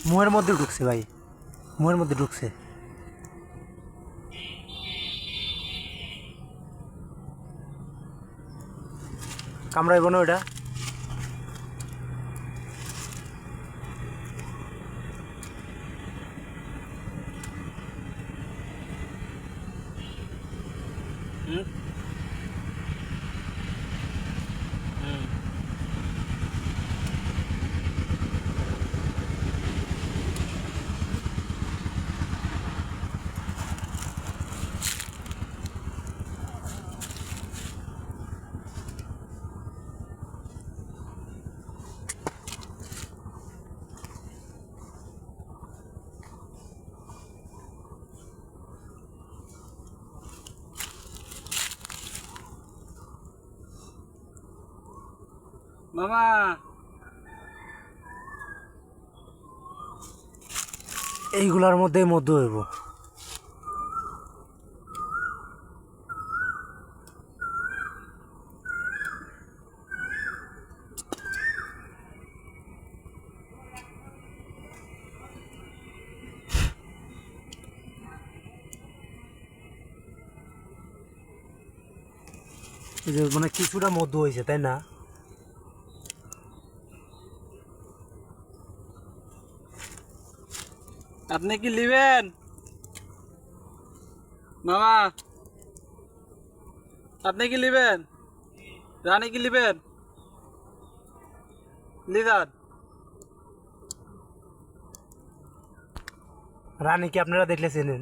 মুহের মধ্যে ঢুকছে ভাই, মুহের মধ্যে ঢুকছে। কামড়াইব না ওটা? মামা এইগুলার মধ্যে মধু হইব। এই যে মানে কিছুটা মধু হয়েছে, তাই না? আপনি কি নেবেন মামা? আপনি কি নেবেন? রানী কি নেবেন? লিদার রানী কি আপনারা দেখলে চেনেন?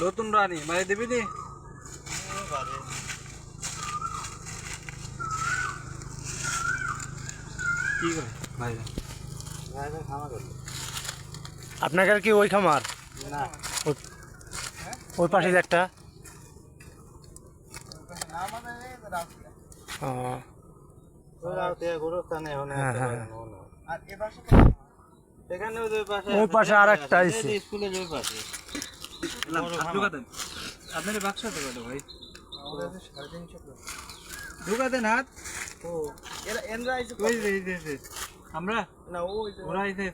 নতুন রানী মারি দিবি নি? কি করে ভাই? আপনার কি ওই খামার? না ওই পাশে যে একটা। ও হ্যাঁ হ্যাঁ, ওই পাশে আর একটা আছে। আপনার বাক্স ভাই ঢুকা দেন হাত। আমরা না ওরা আইছে